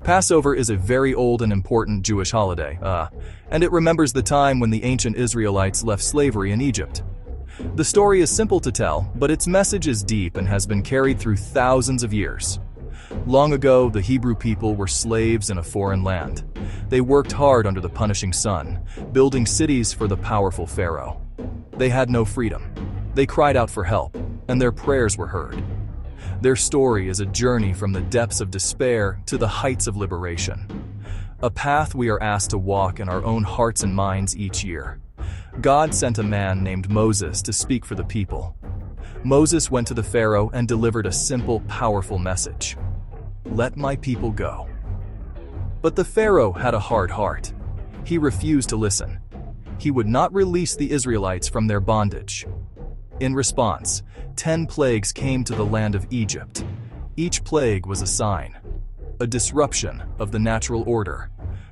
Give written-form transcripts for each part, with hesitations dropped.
Passover is a very old and important Jewish holiday, and it remembers the time when the ancient Israelites left slavery in Egypt. The story is simple to tell, but its message is deep and has been carried through thousands of years. Long ago, the Hebrew people were slaves in a foreign land. They worked hard under the punishing sun, building cities for the powerful Pharaoh. They had no freedom. They cried out for help, and their prayers were heard. Their story is a journey from the depths of despair to the heights of liberation. A path we are asked to walk in our own hearts and minds each year. God sent a man named Moses to speak for the people. Moses went to the Pharaoh and delivered a simple, powerful message. "Let my people go." But the Pharaoh had a hard heart. He refused to listen. He would not release the Israelites from their bondage. In response, 10 plagues came to the land of Egypt. Each plague was a sign, a disruption of the natural order,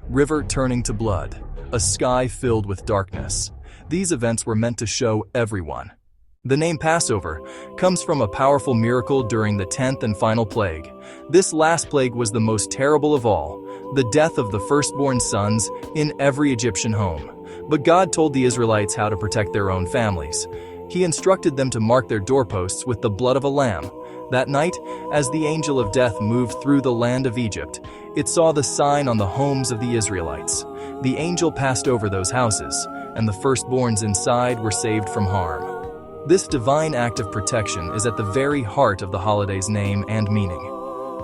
river turning to blood, a sky filled with darkness. These events were meant to show everyone. The name Passover comes from a powerful miracle during the 10th and final plague. This last plague was the most terrible of all, the death of the firstborn sons in every Egyptian home. But God told the Israelites how to protect their own families. He instructed them to mark their doorposts with the blood of a lamb. That night, as the angel of death moved through the land of Egypt, it saw the sign on the homes of the Israelites. The angel passed over those houses, and the firstborns inside were saved from harm. This divine act of protection is at the very heart of the holiday's name and meaning.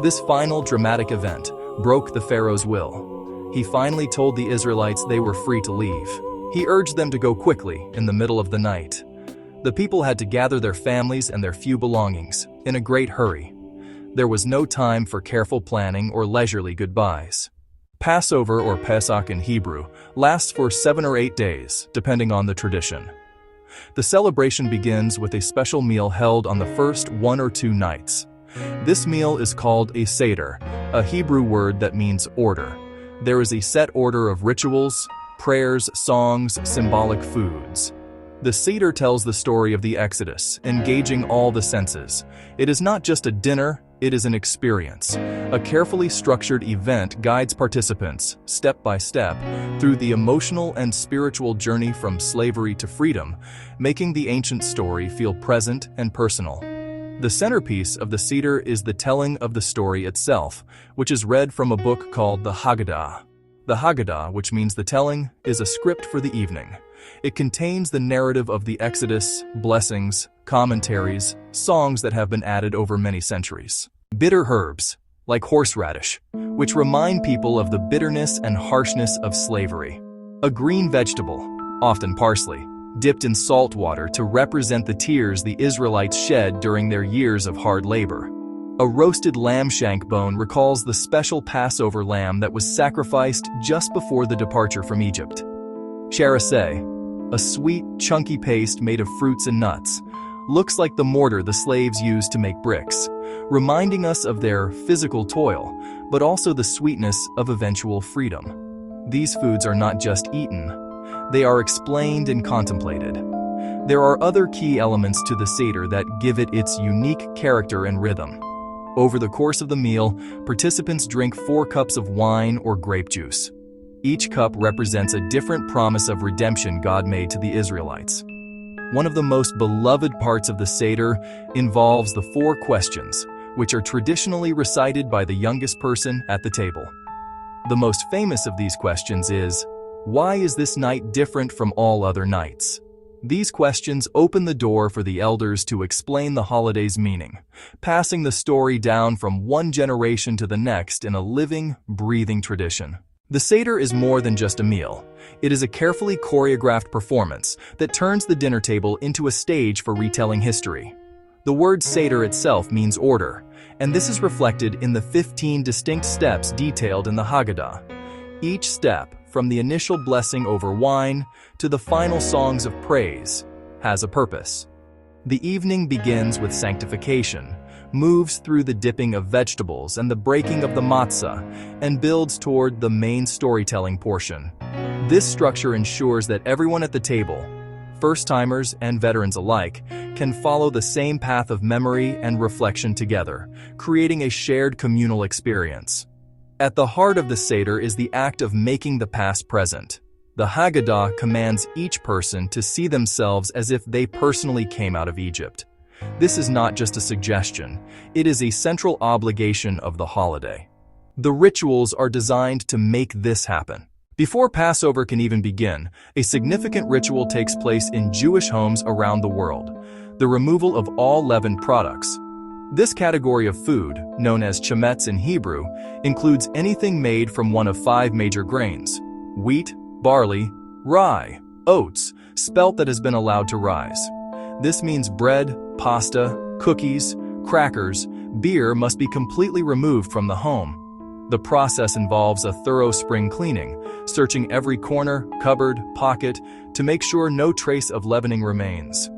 This final dramatic event broke the Pharaoh's will. He finally told the Israelites they were free to leave. He urged them to go quickly in the middle of the night. The people had to gather their families and their few belongings in a great hurry. There was no time for careful planning or leisurely goodbyes. Passover, or Pesach in Hebrew, lasts for 7 or 8 days, depending on the tradition. The celebration begins with a special meal held on the first 1 or 2 nights. This meal is called a Seder, a Hebrew word that means order. There is a set order of rituals, prayers, songs, symbolic foods. The Seder tells the story of the Exodus, engaging all the senses. It is not just a dinner, it is an experience. A carefully structured event guides participants, step by step, through the emotional and spiritual journey from slavery to freedom, making the ancient story feel present and personal. The centerpiece of the Seder is the telling of the story itself, which is read from a book called the Haggadah. The Haggadah, which means the telling, is a script for the evening. It contains the narrative of the Exodus, blessings, commentaries, songs that have been added over many centuries. Bitter herbs, like horseradish, which remind people of the bitterness and harshness of slavery. A green vegetable, often parsley, dipped in salt water to represent the tears the Israelites shed during their years of hard labor. A roasted lamb shank bone recalls the special Passover lamb that was sacrificed just before the departure from Egypt. Charissé, a sweet, chunky paste made of fruits and nuts, looks like the mortar the slaves used to make bricks, reminding us of their physical toil, but also the sweetness of eventual freedom. These foods are not just eaten, they are explained and contemplated. There are other key elements to the Seder that give it its unique character and rhythm. Over the course of the meal, participants drink 4 cups of wine or grape juice. Each cup represents a different promise of redemption God made to the Israelites. One of the most beloved parts of the Seder involves the 4 questions, which are traditionally recited by the youngest person at the table. The most famous of these questions is, "Why is this night different from all other nights?" These questions open the door for the elders to explain the holiday's meaning, passing the story down from one generation to the next in a living, breathing tradition. The Seder is more than just a meal. It is a carefully choreographed performance that turns the dinner table into a stage for retelling history. The word Seder itself means order, and this is reflected in the 15 distinct steps detailed in the Haggadah. Each step, from the initial blessing over wine to the final songs of praise, has a purpose. The evening begins with sanctification, moves through the dipping of vegetables and the breaking of the matzah, and builds toward the main storytelling portion. This structure ensures that everyone at the table, first-timers and veterans alike, can follow the same path of memory and reflection together, creating a shared communal experience. At the heart of the Seder is the act of making the past present. The Haggadah commands each person to see themselves as if they personally came out of Egypt. This is not just a suggestion, it is a central obligation of the holiday. The rituals are designed to make this happen. Before Passover can even begin, a significant ritual takes place in Jewish homes around the world: the removal of all leavened products. This category of food, known as chametz in Hebrew, includes anything made from one of 5 major grains: wheat, barley, rye, oats, spelt that has been allowed to rise. This means bread, pasta, cookies, crackers, beer must be completely removed from the home. The process involves a thorough spring cleaning, searching every corner, cupboard, pocket to make sure no trace of leavening remains.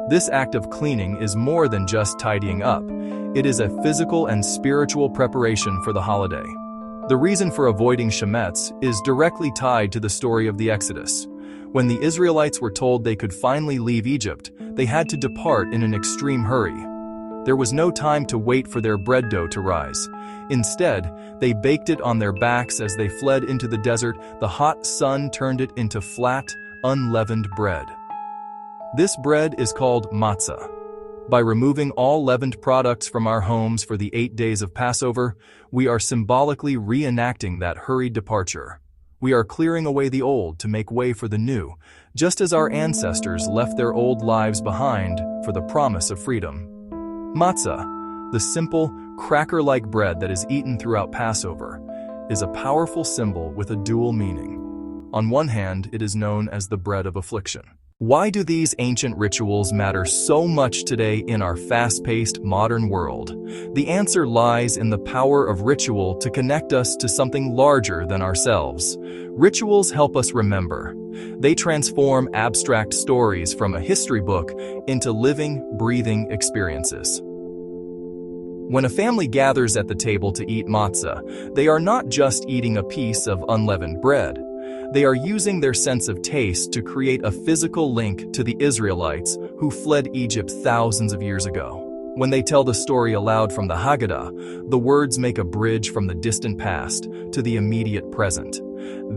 This act of cleaning is more than just tidying up. It is a physical and spiritual preparation for the holiday. The reason for avoiding chametz is directly tied to the story of the Exodus. When the Israelites were told they could finally leave Egypt, they had to depart in an extreme hurry. There was no time to wait for their bread dough to rise. Instead, they baked it on their backs as they fled into the desert. The hot sun turned it into flat, unleavened bread. This bread is called matzah. By removing all leavened products from our homes for the 8 days of Passover, we are symbolically reenacting that hurried departure. We are clearing away the old to make way for the new, just as our ancestors left their old lives behind for the promise of freedom. Matzah, the simple, cracker-like bread that is eaten throughout Passover, is a powerful symbol with a dual meaning. On one hand, it is known as the bread of affliction. Why do these ancient rituals matter so much today in our fast-paced modern world? The answer lies in the power of ritual to connect us to something larger than ourselves. Rituals help us remember. They transform abstract stories from a history book into living, breathing experiences. When a family gathers at the table to eat matzah, they are not just eating a piece of unleavened bread. They are using their sense of taste to create a physical link to the Israelites who fled Egypt thousands of years ago. When they tell the story aloud from the Haggadah, the words make a bridge from the distant past to the immediate present.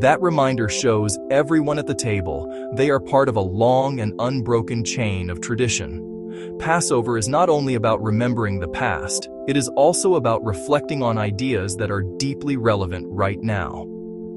That reminder shows everyone at the table they are part of a long and unbroken chain of tradition. Passover is not only about remembering the past, it is also about reflecting on ideas that are deeply relevant right now.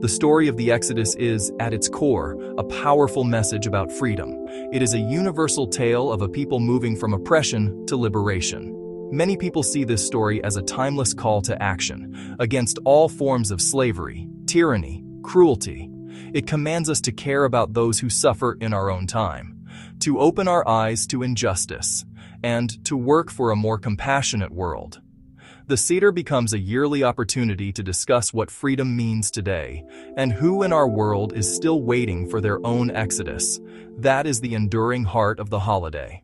The story of the Exodus is, at its core, a powerful message about freedom. It is a universal tale of a people moving from oppression to liberation. Many people see this story as a timeless call to action against all forms of slavery, tyranny, cruelty. It commands us to care about those who suffer in our own time, to open our eyes to injustice, and to work for a more compassionate world. The Seder becomes a yearly opportunity to discuss what freedom means today and who in our world is still waiting for their own exodus. That is the enduring heart of the holiday.